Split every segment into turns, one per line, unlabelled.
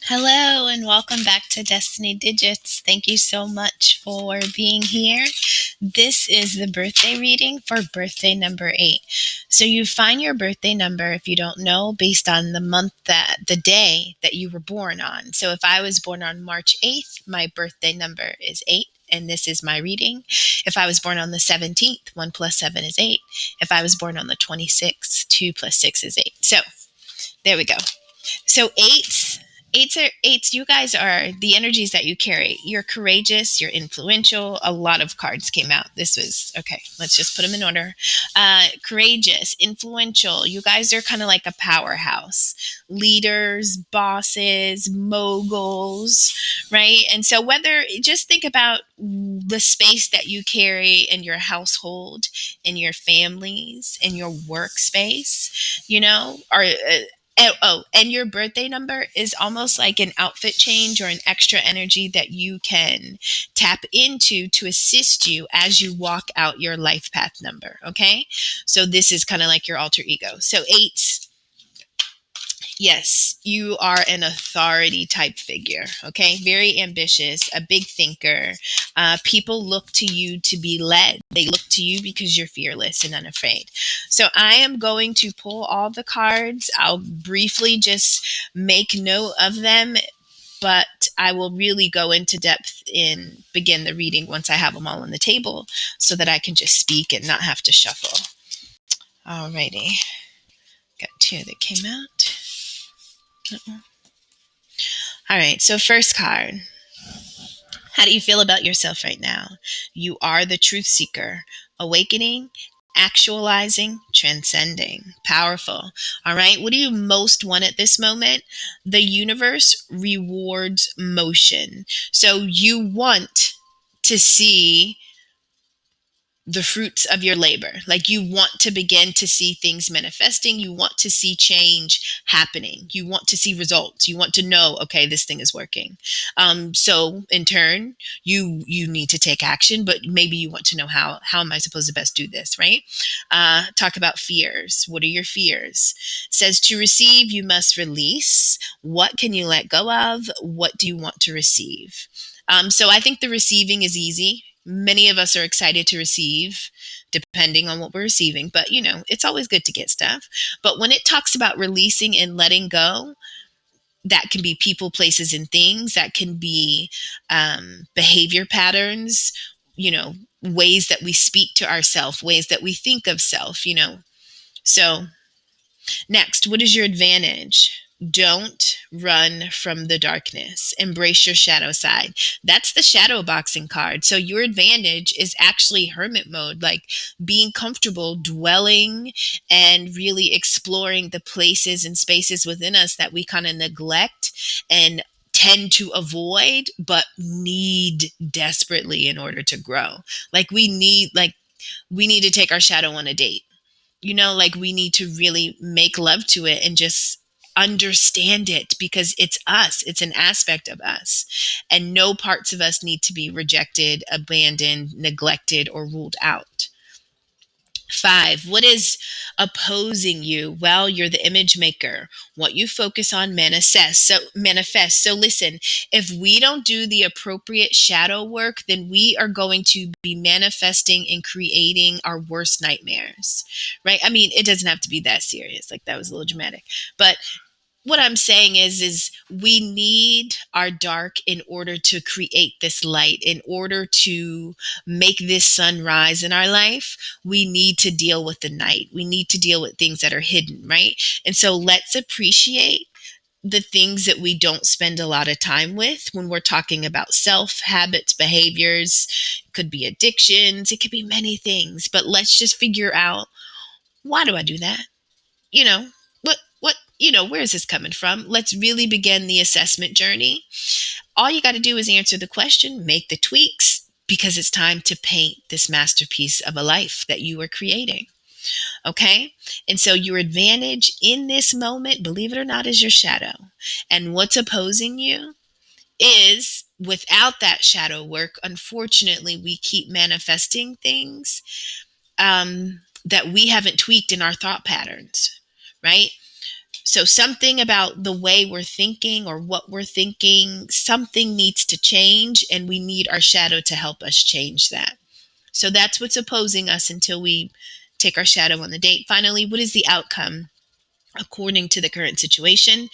Hello and welcome back to Destiny Digits. Thank you so much for being here. This is the birthday reading for birthday number 8. So you find your birthday number, if you don't know, based on the day that you were born on. So if I was born on March 8th, my birthday number is 8. And this is my reading. If I was born on the 17th, 1 plus 7 is 8. If I was born on the 26th, 2 plus 6 is 8. So there we go. So eights, you guys are the energies that you carry. You're courageous, you're influential. A lot of cards came out. This was okay. Let's just put them in order. Courageous, influential. You guys are kind of like a powerhouse. Leaders, bosses, moguls, right? And so just think about the space that you carry in your household, in your families, in your workspace, and your birthday number is almost like an outfit change or an extra energy that you can tap into to assist you as you walk out your life path number. Okay. So this is kind of like your alter ego. So eights, yes, you are an authority type figure. Okay. Very ambitious, a big thinker. People look to you to be led. They look to you because you're fearless and unafraid. So I am going to pull all the cards. I'll briefly just make note of them, but I will really go into depth and begin the reading once I have them all on the table so that I can just speak and not have to shuffle. Alrighty. Got two that came out. All right, so first card. How do you feel about yourself right now? You are the truth seeker, awakening, actualizing, transcending, powerful. All right, what do you most want at this moment? The universe rewards motion. So you want to see the fruits of your labor. Like you want to begin to see things manifesting. You want to see change happening. You want to see results. You want to know, okay, this thing is working. So in turn, you need to take action, but maybe you want to know how am I supposed to best do this, right? Talk about fears. What are your fears? It says to receive, you must release. What can you let go of? What do you want to receive? So I think the receiving is easy. Many of us are excited to receive, depending on what we're receiving. But, it's always good to get stuff. But when it talks about releasing and letting go, that can be people, places, and things. That can be behavior patterns, ways that we speak to ourselves, ways that we think of self. So next, what is your advantage? Don't run from the darkness. Embrace your shadow side. That's the shadow boxing card. So your advantage is actually hermit mode, like being comfortable dwelling and really exploring the places and spaces within us that we kind of neglect and tend to avoid, but need desperately in order to grow. We need to take our shadow on a date. Like we need to really make love to it and just understand it because it's us. It's an aspect of us. And no parts of us need to be rejected, abandoned, neglected, or ruled out. 5, what is opposing you? Well, you're the image maker. What you focus on manifest. So listen, if we don't do the appropriate shadow work, then we are going to be manifesting and creating our worst nightmares. Right? I mean, it doesn't have to be that serious. Like that was a little dramatic. But what I'm saying is we need our dark in order to create this light, in order to make this sun rise in our life. We need to deal with the night. We need to deal with things that are hidden, right? And so let's appreciate the things that we don't spend a lot of time with when we're talking about self, habits, behaviors. It could be addictions, it could be many things, but let's just figure out, why do I do that? you know where is this coming from? Let's really begin the assessment journey. All you got to do is answer the question, make the tweaks, because it's time to paint this masterpiece of a life that you are creating. Okay? And so your advantage in this moment, believe it or not, is your shadow. And what's opposing you is, without that shadow work, unfortunately, we keep manifesting things that we haven't tweaked in our thought patterns, right? So something about the way we're thinking or what we're thinking, something needs to change, and we need our shadow to help us change that. So that's what's opposing us until we take our shadow on the date. Finally, what is the outcome? According to the current situation,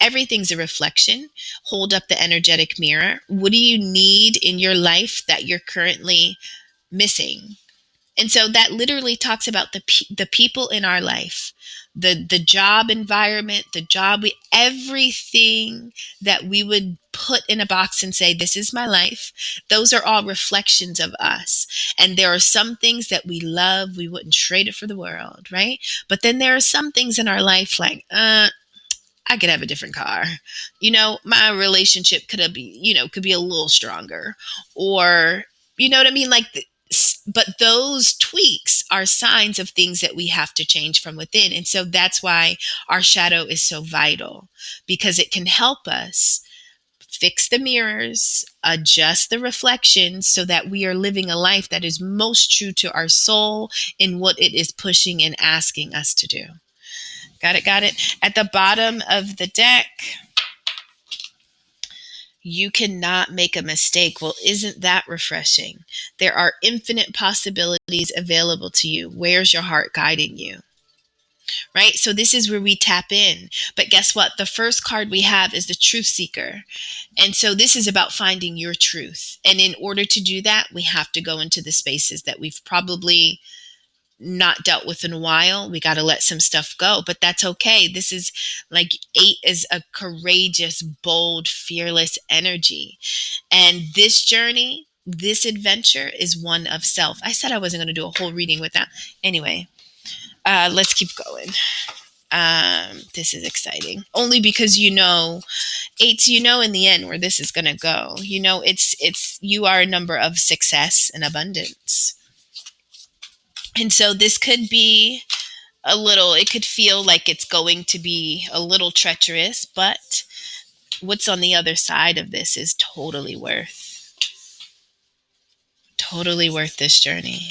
everything's a reflection. Hold up the energetic mirror. What do you need in your life that you're currently missing? And so that literally talks about the people in our life, the job environment, the job, everything that we would put in a box and say, this is my life. Those are all reflections of us. And there are some things that we love, we wouldn't trade it for the world, right? But then there are some things in our life like, I could have a different car. My relationship could be a little stronger, or, you know what I mean? But those tweaks are signs of things that we have to change from within. And so that's why our shadow is so vital, because it can help us fix the mirrors, adjust the reflections so that we are living a life that is most true to our soul in what it is pushing and asking us to do. Got it, got it. At the bottom of the deck, you cannot make a mistake. Well, isn't that refreshing? There are infinite possibilities available to you. Where's your heart guiding you? Right? So this is where we tap in. But guess what? The first card we have is the truth seeker. And so this is about finding your truth. And in order to do that, we have to go into the spaces that we've probably not dealt with in a while. We got to let some stuff go, but that's okay. This is like 8 is a courageous, bold, fearless energy. And this journey, this adventure is one of self. I said I wasn't going to do a whole reading with that. Anyway, let's keep going. This is exciting only because, 8s, in the end where this is going to go. It's you are a number of success and abundance. And so this could be it could feel like it's going to be a little treacherous, but what's on the other side of this is totally worth this journey.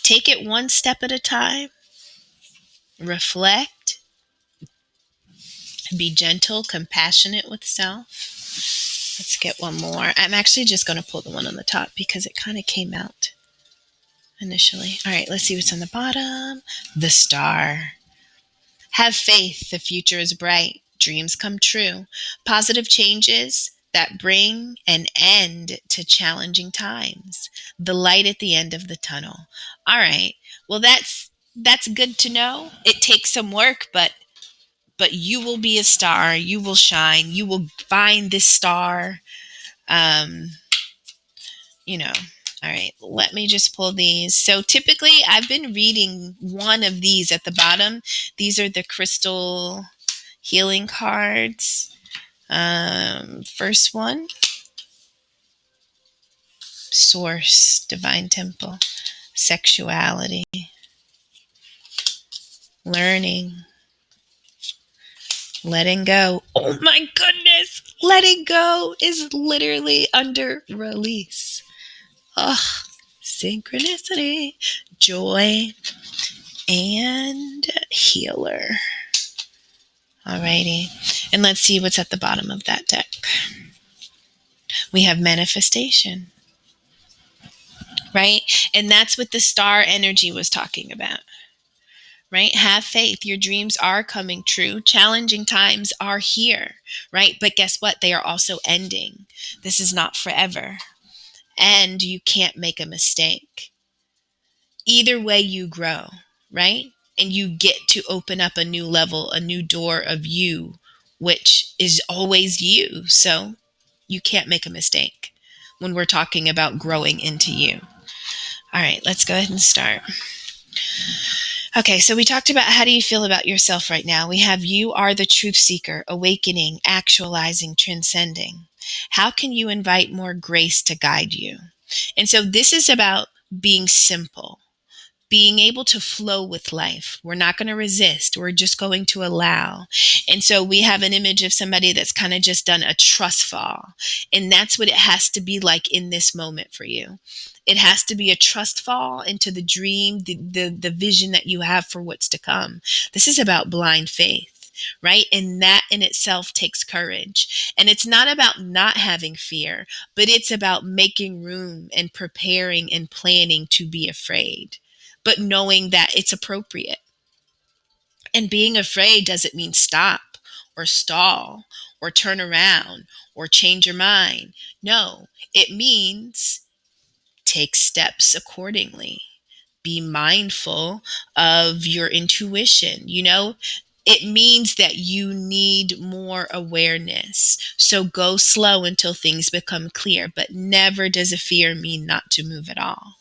Take it one step at a time, reflect, be gentle, compassionate with self. Let's get one more. I'm actually just going to pull the one on the top because it kind of came out initially. All right, let's see what's on the bottom. The Star. Have faith, the future is bright. Dreams come true. Positive changes that bring an end to challenging times. The light at the end of the tunnel. All right. Well, that's good to know. It takes some work, but you will be a star. You will shine. You will find this star. you know. All right, let me just pull these. So typically I've been reading one of these at the bottom. These are the crystal healing cards. First one, Source, Divine Temple, Sexuality, Learning, Letting Go. Oh my goodness, letting go is literally under release. Ugh, synchronicity, joy, and healer. Alrighty, and let's see what's at the bottom of that deck. We have manifestation, right? And that's what the star energy was talking about, right? Have faith. Your dreams are coming true. Challenging times are here, right? But guess what? They are also ending. This is not forever. And you can't make a mistake. Either way you grow, right? And you get to open up a new level, a new door of you, which is always you. So you can't make a mistake when we're talking about growing into you. All right, let's go ahead and start. Okay, so we talked about how do you feel about yourself right now. We have you are the truth seeker, awakening, actualizing, transcending. How can you invite more grace to guide you? And so this is about being simple, being able to flow with life. We're not going to resist. We're just going to allow. And so we have an image of somebody that's kind of just done a trust fall. And that's what it has to be like in this moment for you. It has to be a trust fall into the dream, the vision that you have for what's to come. This is about blind faith. right? And that in itself takes courage. And it's not about not having fear, but it's about making room and preparing and planning to be afraid, but knowing that it's appropriate. And being afraid doesn't mean stop or stall or turn around or change your mind. No, it means take steps accordingly. Be mindful of your intuition. It means that you need more awareness. So go slow until things become clear, but never does a fear mean not to move at all.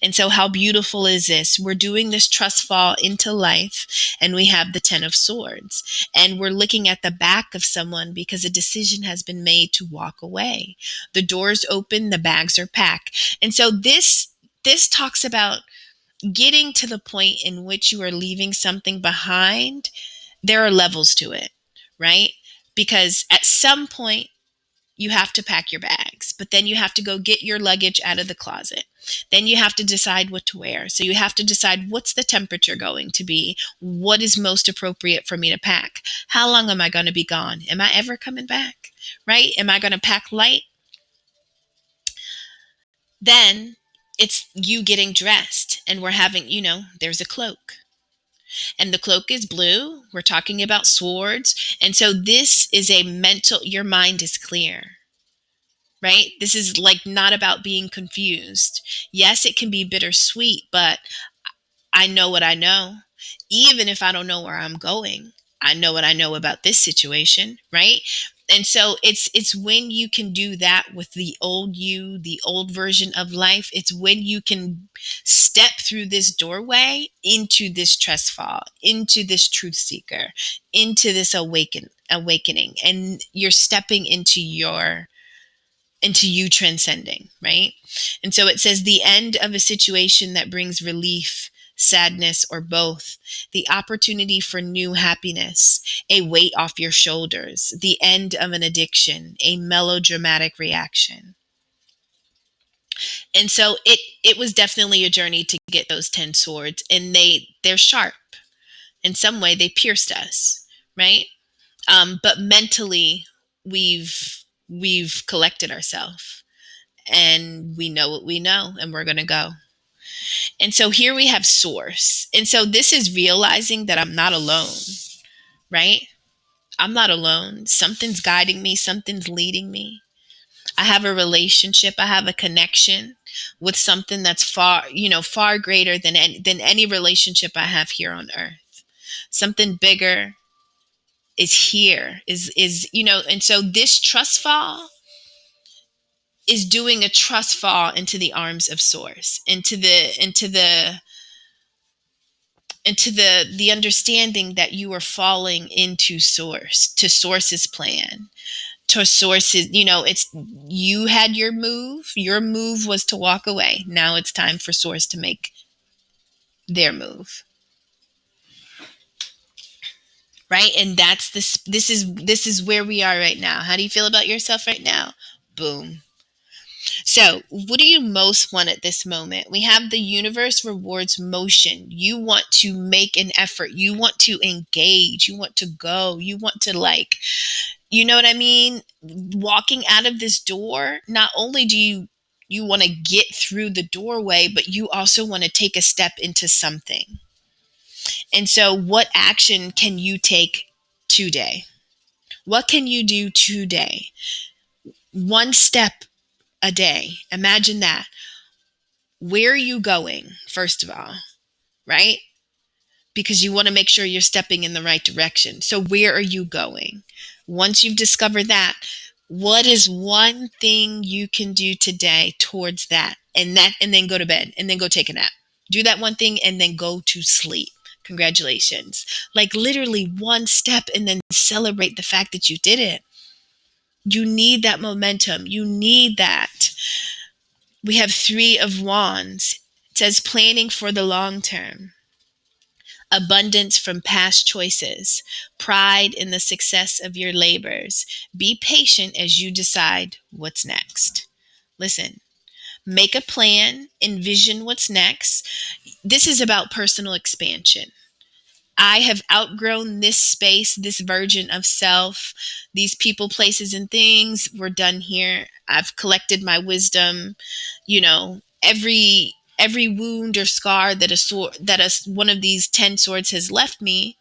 And so, how beautiful is this? We're doing this trust fall into life, and we have the 10 of Swords. And we're looking at the back of someone because a decision has been made to walk away. The doors open, the bags are packed. And so, this talks about getting to the point in which you are leaving something behind. There are levels to it, right? Because at some point, you have to pack your bags, but then you have to go get your luggage out of the closet. Then you have to decide what to wear. So you have to decide, what's the temperature going to be? What is most appropriate for me to pack? How long am I going to be gone? Am I ever coming back? Right? Am I going to pack light? Then it's you getting dressed, and we're having, there's a cloak. And the cloak is blue. We're talking about swords. And so this is a mental, your mind is clear, right? This is like not about being confused. Yes, it can be bittersweet, but I know what I know. Even if I don't know where I'm going, I know what I know about this situation, right? And so it's when you can do that with the old you, the old version of life. It's when you can step through this doorway into this trust fall, into this truth seeker, into this awakening, and you're stepping into you transcending, right? And so it says the end of a situation that brings relief, sadness, or both, the opportunity for new happiness, a weight off your shoulders, the end of an addiction, a melodramatic reaction. And so it was definitely a journey to get those 10 swords, and they're sharp. In some way they pierced us, right? But mentally we've collected ourselves, and we know what we know, and we're going to go. And so here we have source. And so this is realizing that I'm not alone, right? I'm not alone. Something's guiding me, something's leading me. I have a relationship, I have a connection with something that's far greater than any relationship I have here on earth. Something bigger is here, and so this trust fall is doing a trust fall into the arms of source, into the understanding that you are falling into source, to source's plan, to source's, it's, you had your move was to walk away. Now it's time for source to make their move, right? And this is where we are right now. How do you feel about yourself right now? Boom. So, what do you most want at this moment? We have the universe rewards motion. You want to make an effort. You want to engage. You want to go. You want to, you know what I mean? Walking out of this door, not only do you want to get through the doorway, but you also want to take a step into something. And so, what action can you take today? What can you do today? One step a day. Imagine that. Where are you going, first of all, right? Because you want to make sure you're stepping in the right direction. So where are you going? Once you've discovered that, what is one thing you can do today towards that? And then go to bed, and then go take a nap. Do that one thing and then go to sleep. Congratulations. Like literally one step, and then celebrate the fact that you did it. You need that momentum. You need that. We have 3 of Wands. It says planning for the long term, abundance from past choices, pride in the success of your labors. Be patient as you decide what's next. Listen, make a plan, envision what's next. This is about personal expansion. I have outgrown this space, this version of self, these people, places, and things. We're done here. I've collected my wisdom. Every wound or scar that one of these 10 swords has left me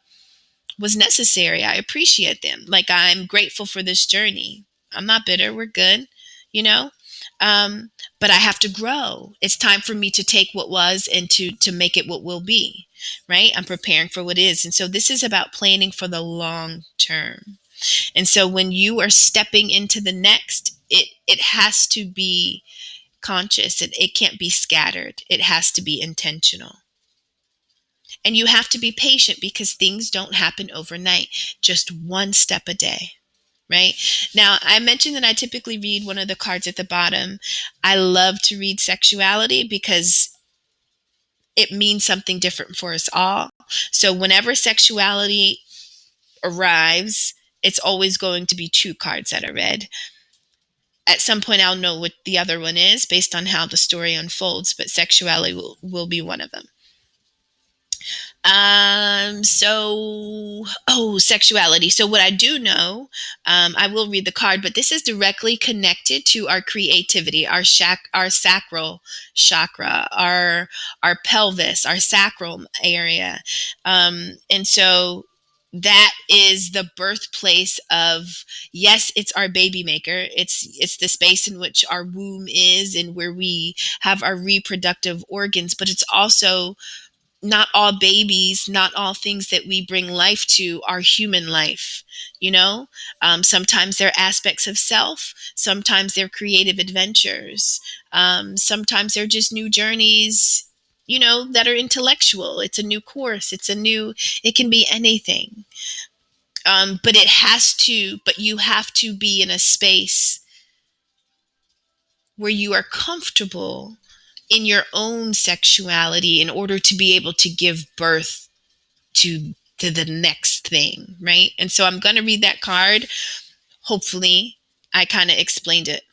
was necessary. I appreciate them. Like, I'm grateful for this journey. I'm not bitter. We're good, you know? Um, but I have to grow. It's time for me to take what was and to make it what will be, right? I'm preparing for what is. And so this is about planning for the long term. And so when you are stepping into the next, it has to be conscious, and it can't be scattered. It has to be intentional. And you have to be patient because things don't happen overnight, just one step a day, right? Now, I mentioned that I typically read one of the cards at the bottom. I love to read sexuality because it means something different for us all. So, whenever sexuality arrives, it's always going to be two cards that are read. At some point, I'll know what the other one is based on how the story unfolds, but sexuality will be one of them. Sexuality. So what I do know, I will read the card, but this is directly connected to our creativity, our sacral chakra, our pelvis, our sacral area. And so that is the birthplace of, yes, it's our baby maker. It's the space in which our womb is and where we have our reproductive organs, but it's also not all babies, not all things that we bring life to are human life. Sometimes they're aspects of self, sometimes they're creative adventures, sometimes they're just new journeys, that are intellectual. It's a new course, it can be anything. But you have to be in a space where you are comfortable in your own sexuality in order to be able to give birth to the next thing, right? And so I'm going to read that card. Hopefully, I kind of explained it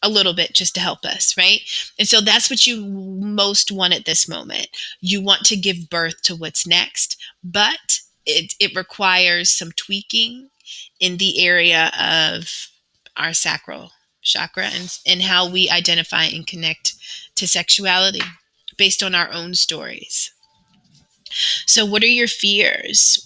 a little bit just to help us, right? And so that's what you most want at this moment. You want to give birth to what's next, but it requires some tweaking in the area of our sacral chakra and how we identify and connect to sexuality based on our own stories. So, what are your fears?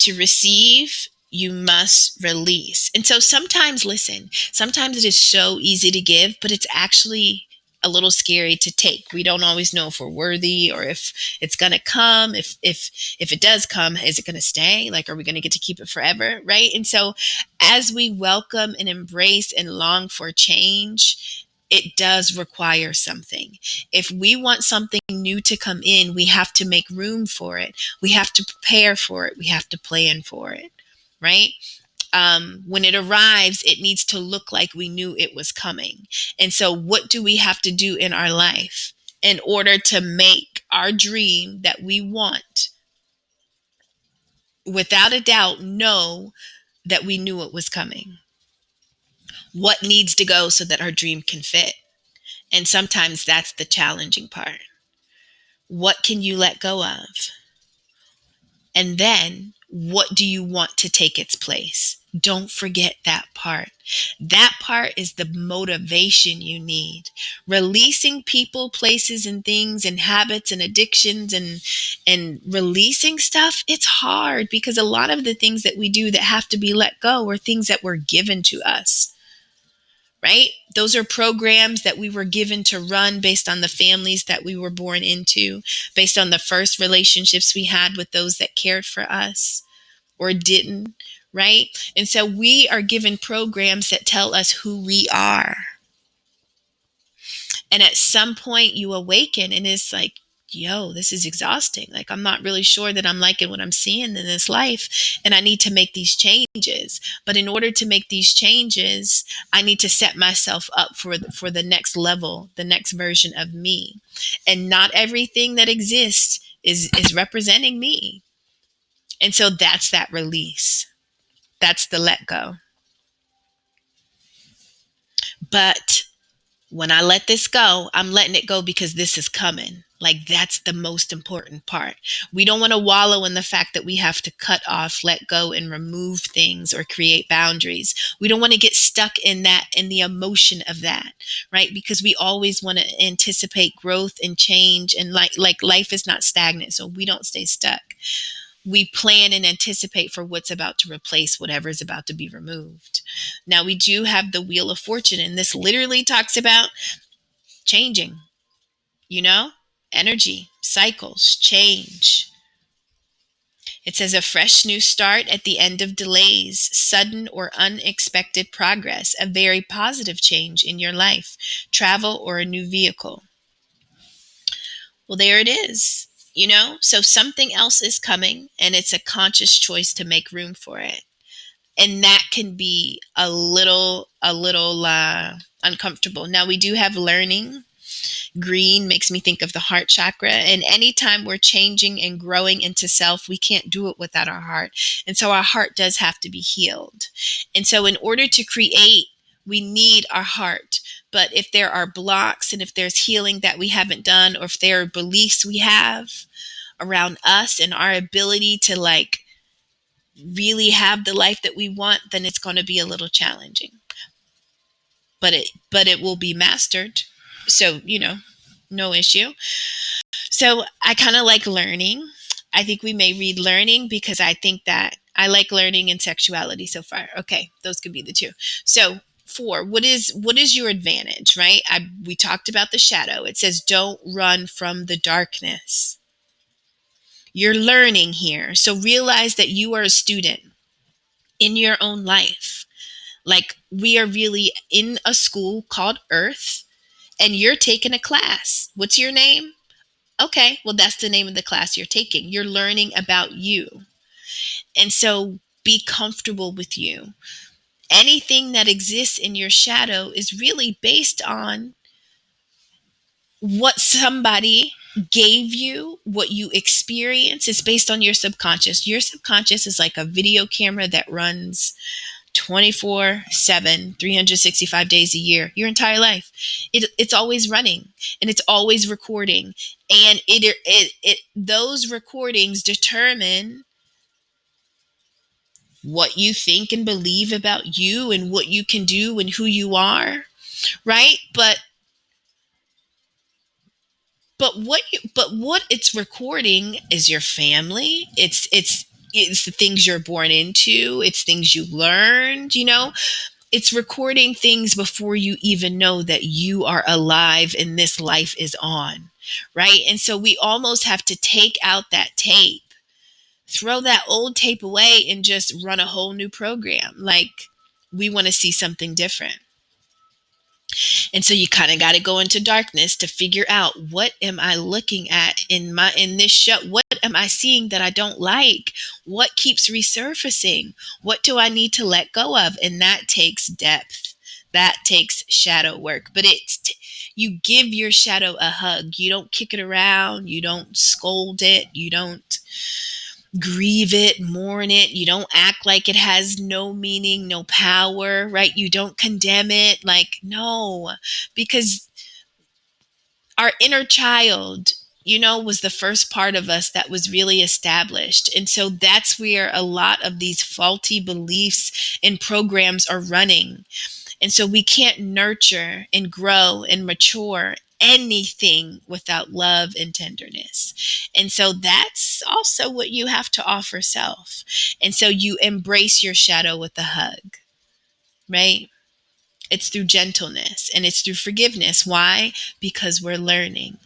To receive, you must release. And so sometimes, listen, sometimes it is so easy to give, but it's actually a little scary to take. We don't always know if we're worthy or if it's going to come. If it does come, is it going to stay? Like, are we going to get to keep it forever? Right. And so as we welcome and embrace and long for change, it does require something. If we want something new to come in, we have to make room for it. We have to prepare for it. We have to plan for it, right? When it arrives, it needs to look like we knew it was coming. And so, what do we have to do in our life in order to make our dream that we want, without a doubt, know that we knew it was coming? What needs to go so that our dream can fit? And sometimes that's the challenging part. What can you let go of? And then what do you want to take its place? Don't forget that part. That part is the motivation you need. Releasing people, places, and things, and habits, and addictions, and releasing stuff, it's hard because a lot of the things that we do that have to be let go are things that were given to us, right? Those are programs that we were given to run based on the families that we were born into, based on the first relationships we had with those that cared for us or didn't, right? And so we are given programs that tell us who we are. And at some point you awaken and it's like, yo, this is exhausting. Like, I'm not really sure that I'm liking what I'm seeing in this life. And I need to make these changes. But in order to make these changes, I need to set myself up for the next level, the next version of me. And not everything that exists is representing me. And so that's that release. That's the let go. But when I let this go, I'm letting it go because this is coming. Like, that's the most important part. We don't want to wallow in the fact that we have to cut off, let go, and remove things or create boundaries. We don't want to get stuck in that, in the emotion of that, right? Because we always want to anticipate growth and change, and like life is not stagnant, so we don't stay stuck. We plan and anticipate for what's about to replace whatever is about to be removed. Now, we do have the Wheel of Fortune, and this literally talks about changing, you know, energy, cycles, change. It says a fresh new start at the end of delays, sudden or unexpected progress, a very positive change in your life, travel, or a new vehicle. Well, there it is. So something else is coming, and it's a conscious choice to make room for it. And that can be a little uncomfortable. Now, we do have learning. Green makes me think of the heart chakra. And anytime we're changing and growing into self, we can't do it without our heart. And so our heart does have to be healed. And so in order to create, we need our heart. But if there are blocks, and if there's healing that we haven't done, or if there are beliefs we have around us and our ability to really have the life that we want, then it's going to be a little challenging. But it will be mastered. So, no issue. So I kind of like learning. I think we may read learning, because I think that I like learning and sexuality so far. Okay, those could be the two. So 4, what is your advantage, right? We talked about the shadow. It says don't run from the darkness. You're learning here. So realize that you are a student in your own life. Like, we are really in a school called Earth, and you're taking a class. What's your name? Okay, well, that's the name of the class you're taking. You're learning about you. And so be comfortable with you. Anything that exists in your shadow is really based on what somebody gave you, what you experience. It's based on your subconscious. Your subconscious is like a video camera that runs 24/7, 365 days a year, your entire life. It's always running, and it's always recording. And those recordings determine what you think and believe about you, and what you can do, and who you are, right? But what it's recording is your family. It's the things you're born into. It's things you learned. It's recording things before you even know that you are alive and this life is on, right? And so we almost have to take out that tape, throw that old tape away, and just run a whole new program. Like, we want to see something different. And so you kind of got to go into darkness to figure out, what am I looking at in this show? What am I seeing that I don't like? What keeps resurfacing? What do I need to let go of? And that takes depth. That takes shadow work. But you give your shadow a hug. You don't kick it around. You don't scold it. You don't grieve it, mourn it. You don't act like it has no meaning, no power, right? You don't condemn it. Like, no, because our inner child, was the first part of us that was really established. And so that's where a lot of these faulty beliefs and programs are running. And so we can't nurture and grow and mature anything without love and tenderness. And so that's also what you have to offer self. And so you embrace your shadow with a hug, right? It's through gentleness, and it's through forgiveness. Why? Because we're learning.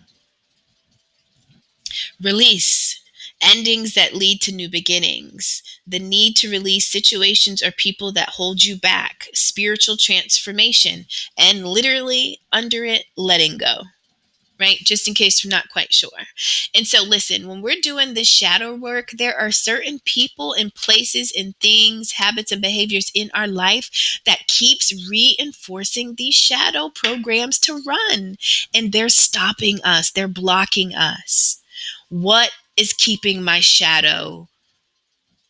Release. Endings that lead to new beginnings. The need to release situations or people that hold you back. Spiritual transformation. And literally under it, letting go. Right? Just in case you're not quite sure. And so listen, when we're doing this shadow work, there are certain people and places and things, habits and behaviors in our life that keeps reinforcing these shadow programs to run. And they're stopping us. They're blocking us. What is keeping my shadow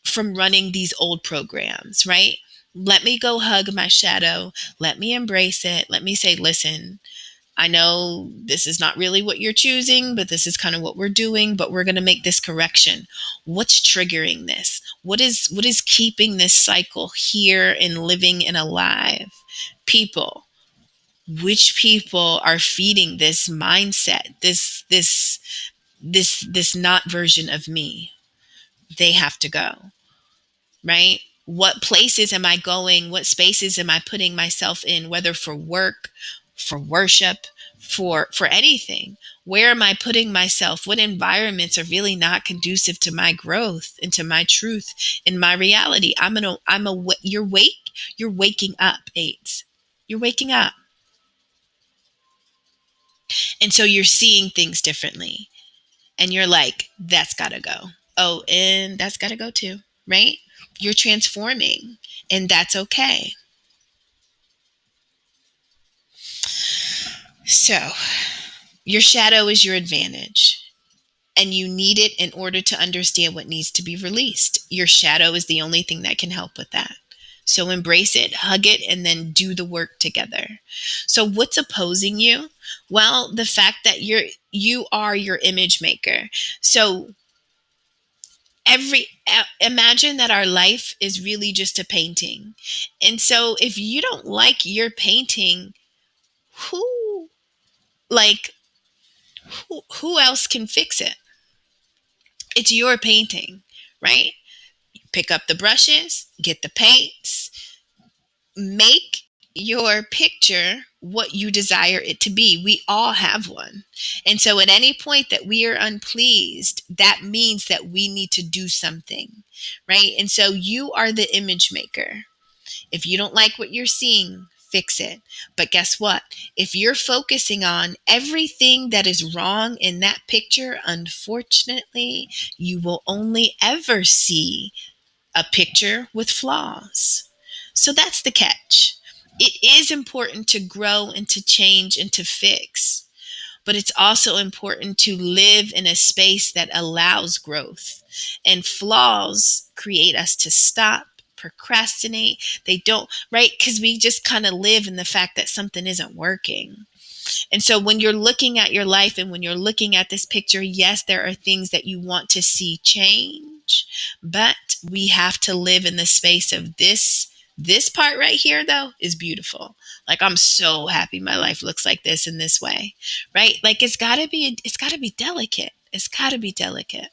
from running these old programs, right? Let me go hug my shadow. Let me embrace it. Let me say, listen, I know this is not really what you're choosing, but this is kind of what we're doing, but we're going to make this correction. What's triggering this? What is keeping this cycle here and living and alive? People. Which people are feeding this mindset, this not version of me? They have to go, right? What places am I going? What spaces am I putting myself in, whether for work, for worship, for anything? Where am I putting myself? What environments are really not conducive to my growth and to my truth and my reality? You're waking up, AIDS. You're waking up. And so you're seeing things differently. And you're like, that's got to go. Oh, and that's got to go too, right? You're transforming, and that's okay. So, your shadow is your advantage, and you need it in order to understand what needs to be released. Your shadow is the only thing that can help with that. So embrace it, hug it, and then do the work together. So what's opposing you? Well, the fact that you are your image maker. So imagine that our life is really just a painting. And so if you don't like your painting, who like who else can fix it? It's your painting, right? Pick up the brushes, get the paints, make your picture what you desire it to be. We all have one. And so at any point that we are unpleased, that means that we need to do something, right? And so you are the image maker. If you don't like what you're seeing, fix it. But guess what? If you're focusing on everything that is wrong in that picture, unfortunately, you will only ever see a picture with flaws. So that's the catch. It is important to grow and to change and to fix, but it's also important to live in a space that allows growth. And flaws create us to stop, procrastinate. They don't, right? Because we just kind of live in the fact that something isn't working. And so when you're looking at your life and when you're looking at this picture, yes, there are things that you want to see change, but we have to live in the space of this. This part right here, though, is beautiful. Like, I'm so happy my life looks like this in this way, right? Like, it's got to be delicate. It's got to be delicate.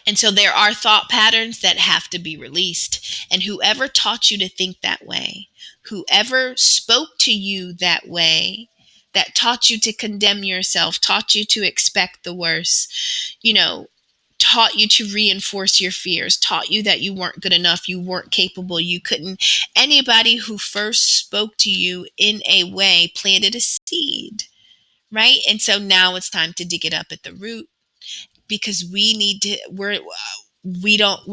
And so there are thought patterns that have to be released. And whoever taught you to think that way, whoever spoke to you that way, that taught you to condemn yourself, taught you to expect the worst, you know, taught you to reinforce your fears, taught you that you weren't good enough, you weren't capable, you couldn't. Anybody who first spoke to you in a way planted a seed, right? And so now it's time to dig it up at the root, because we need to we don't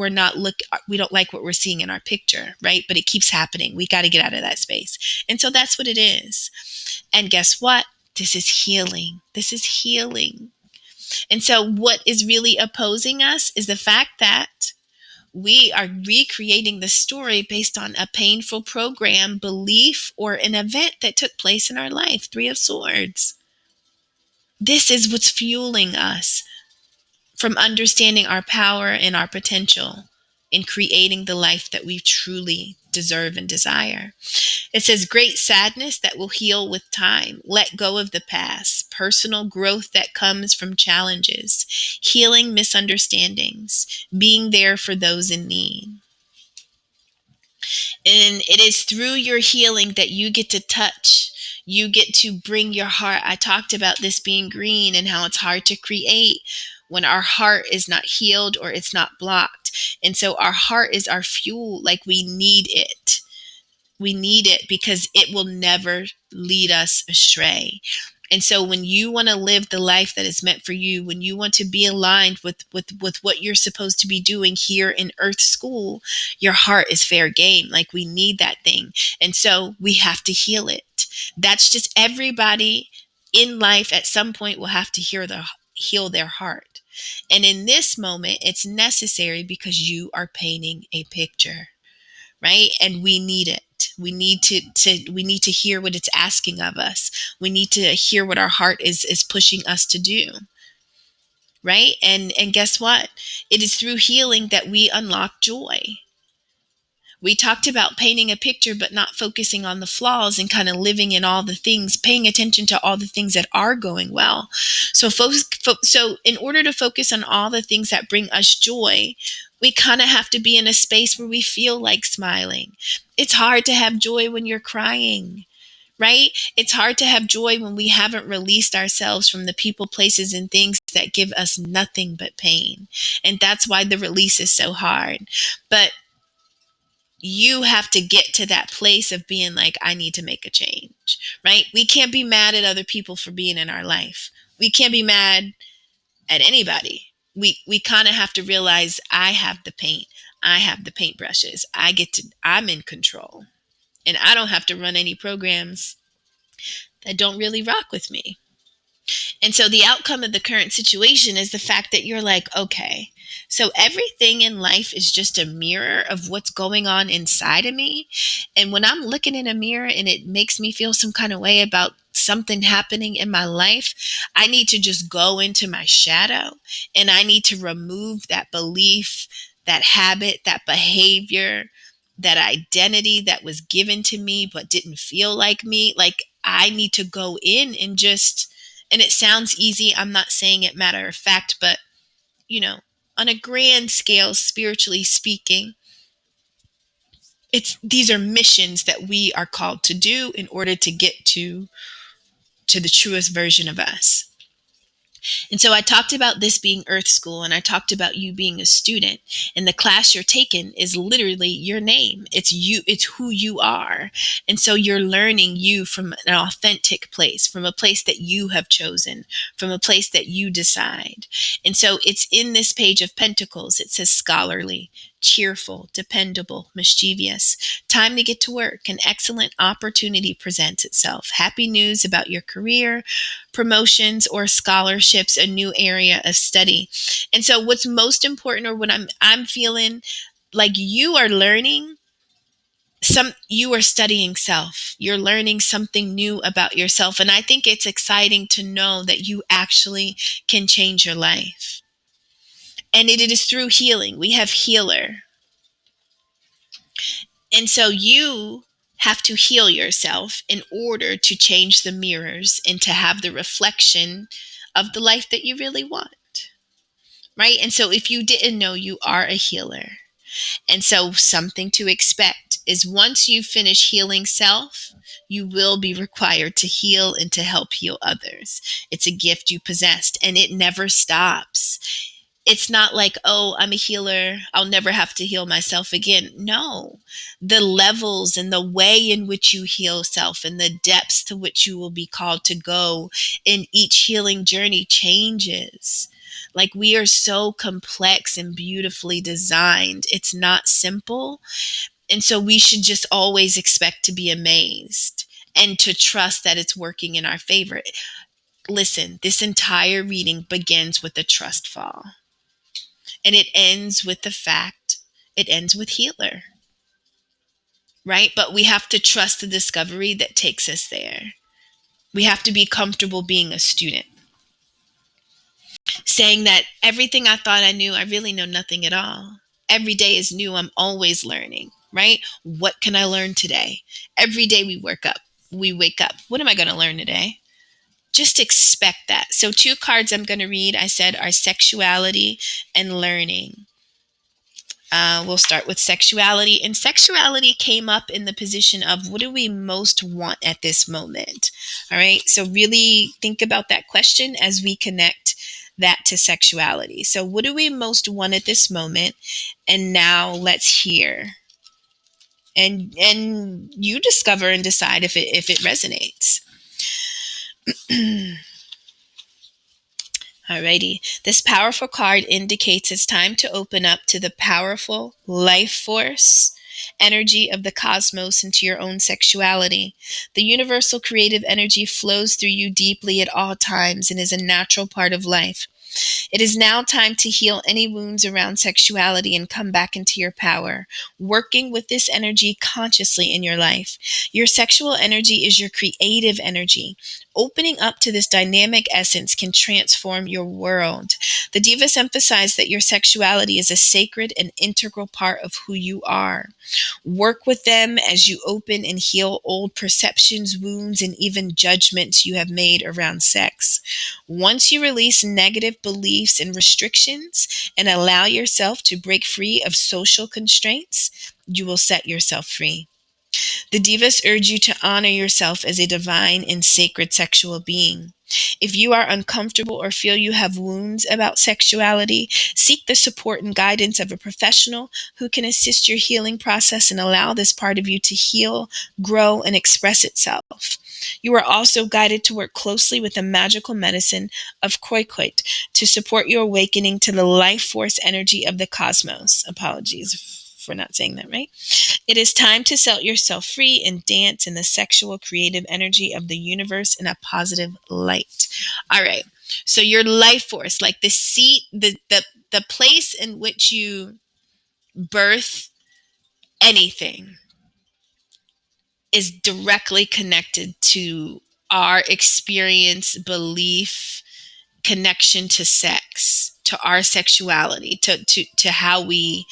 like what we're seeing in our picture, right? But it keeps happening. We got to get out of that space. And so that's what it is. And guess what? This is healing. This is healing. And so what is really opposing us is the fact that we are recreating the story based on a painful program, belief, or an event that took place in our life. Three of Swords. This is what's fueling us from understanding our power and our potential in creating the life that we truly deserve and desire. It says, great sadness that will heal with time. Let go of the past. Personal growth that comes from challenges. Healing misunderstandings. Being there for those in need. And it is through your healing that you get to touch. You get to bring your heart. I talked about this being green and how it's hard to create when our heart is not healed or it's not blocked. And so our heart is our fuel. Like, we need it. We need it because it will never lead us astray. And so when you want to live the life that is meant for you, when you want to be aligned with what you're supposed to be doing here in Earth School, your heart is fair game. Like, we need that thing. And so we have to heal it. That's just everybody in life at some point will have to heal their heart. And in this moment, it's necessary because you are painting a picture. right? And we need it. We need to hear what it's asking of us. We need to hear what our heart is pushing us to do, right? And guess what? It is through healing that we unlock joy. We talked about painting a picture, but not focusing on the flaws and kind of living in all the things, paying attention to all the things that are going well. So in order to focus on all the things that bring us joy, we kind of have to be in a space where we feel like smiling. It's hard to have joy when you're crying, right? It's hard to have joy when we haven't released ourselves from the people, places, and things that give us nothing but pain. And that's why the release is so hard. But you have to get to that place of being like, I need to make a change, right? We can't be mad at other people for being in our life. We can't be mad at anybody. We kind of have to realize I have the paint. I have the paintbrushes. I'm in control. And I don't have to run any programs that don't really rock with me. And so the outcome of the current situation is the fact that you're like, okay, so everything in life is just a mirror of what's going on inside of me. And when I'm looking in a mirror and it makes me feel some kind of way about something happening in my life, I need to just go into my shadow and I need to remove that belief, that habit, that behavior, that identity that was given to me but didn't feel like me. Like I need to go in and just, and it sounds easy. I'm not saying it matter of fact, but on a grand scale, spiritually speaking, these are missions that we are called to do in order to get to the truest version of us. And so I talked about this being Earth School, and I talked about you being a student. And the class you're taking is literally your name. It's you, it's who you are. And so you're learning you from an authentic place, from a place that you have chosen, from a place that you decide. And so it's in this page of Pentacles. It says scholarly, cheerful, dependable, mischievous. Time to get to work. An excellent opportunity presents itself. Happy news about your career, promotions, or scholarships, a new area of study. And so what's most important, or what I'm feeling like you are learning, you are studying self. You're learning something new about yourself. And I think it's exciting to know that you actually can change your life. And it is through healing. We have healer. And so you have to heal yourself in order to change the mirrors and to have the reflection of the life that you really want. Right? And so if you didn't know, you are a healer. And so something to expect is once you finish healing self, you will be required to heal and to help heal others. It's a gift you possessed and it never stops. It's not like, oh, I'm a healer, I'll never have to heal myself again. No, the levels and the way in which you heal self and the depths to which you will be called to go in each healing journey changes. Like we are so complex and beautifully designed. It's not simple. And so we should just always expect to be amazed and to trust that it's working in our favor. Listen, this entire reading begins with a trust fall. And it ends with it ends with healer, right? But we have to trust the discovery that takes us there. We have to be comfortable being a student. Saying that everything I thought I knew, I really know nothing at all. Every day is new. I'm always learning, right? What can I learn today? Every day we wake up. What am I going to learn today? Just expect that. So 2 cards I'm going to read, I said, are sexuality and learning. We'll start with sexuality. And sexuality came up in the position of what do we most want at this moment? All right. So really think about that question as we connect that to sexuality. So what do we most want at this moment? And now let's hear. And you discover and decide if it resonates. Alrighty, this powerful card indicates it's time to open up to the powerful life force energy of the cosmos into your own sexuality. The universal creative energy flows through you deeply at all times and is a natural part of life. It is now time to heal any wounds around sexuality and come back into your power, working with this energy consciously in your life. Your sexual energy is your creative energy. Opening up to this dynamic essence can transform your world. The Divas emphasize that your sexuality is a sacred and integral part of who you are. Work with them as you open and heal old perceptions, wounds, and even judgments you have made around sex. Once you release negative beliefs and restrictions and allow yourself to break free of social constraints, you will set yourself free. The Divas urge you to honor yourself as a divine and sacred sexual being. If you are uncomfortable or feel you have wounds about sexuality, seek the support and guidance of a professional who can assist your healing process and allow this part of you to heal, grow, and express itself. You are also guided to work closely with the magical medicine of Khoikhoi to support your awakening to the life force energy of the cosmos. Apologies for not saying that right. It is time to set yourself free and dance in the sexual creative energy of the universe in a positive light. All right. So your life force, like the seat, the place in which you birth anything, is directly connected to our experience, belief, connection to sex, to our sexuality, to how we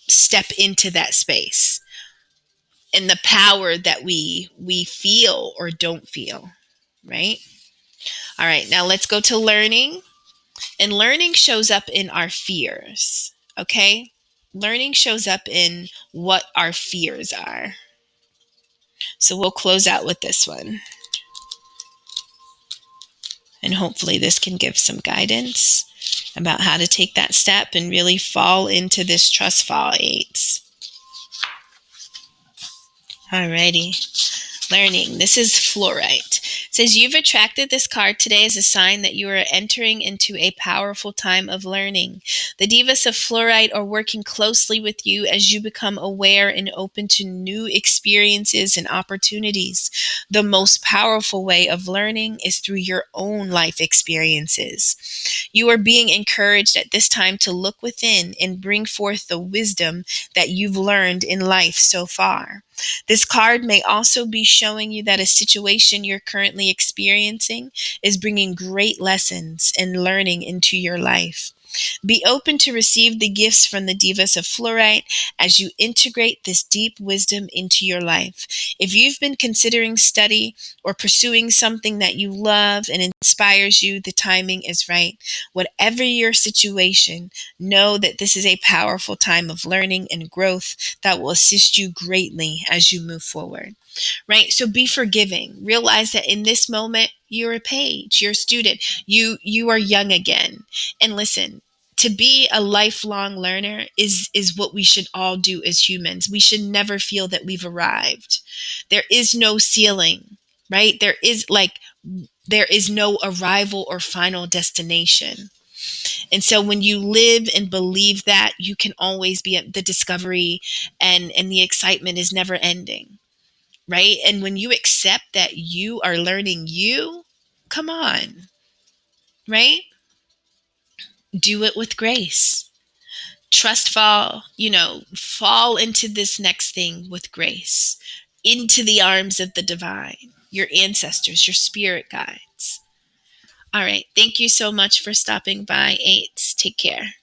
step into that space, and the power that we feel or don't feel, right? All right, now let's go to learning. And learning shows up in our fears, okay? Learning shows up in what our fears are. So we'll close out with this one. And hopefully this can give some guidance about how to take that step and really fall into this trust fall 8s. Alrighty. Learning. This is fluorite. It says you've attracted this card today as a sign that you are entering into a powerful time of learning. The Divas of Fluorite are working closely with you as you become aware and open to new experiences and opportunities. The most powerful way of learning is through your own life experiences. You are being encouraged at this time to look within and bring forth the wisdom that you've learned in life so far. This card may also be showing you that a situation you're currently experiencing is bringing great lessons and learning into your life. Be open to receive the gifts from the Divas of Fluorite as you integrate this deep wisdom into your life. If you've been considering study or pursuing something that you love and inspires you, the timing is right. Whatever your situation, know that this is a powerful time of learning and growth that will assist you greatly as you move forward. Right? So be forgiving. Realize that in this moment, you're a page, you're a student, you are young again. And listen, to be a lifelong learner is what we should all do as humans. We should never feel that we've arrived. There is no ceiling, right? There is no arrival or final destination. And so when you live and believe that, you can always be at the discovery, and the excitement is never ending. Right? And when you accept that you are learning you, come on, right? Do it with grace. Fall into this next thing with grace, into the arms of the divine, your ancestors, your spirit guides. All right. Thank you so much for stopping by, 8s. Take care.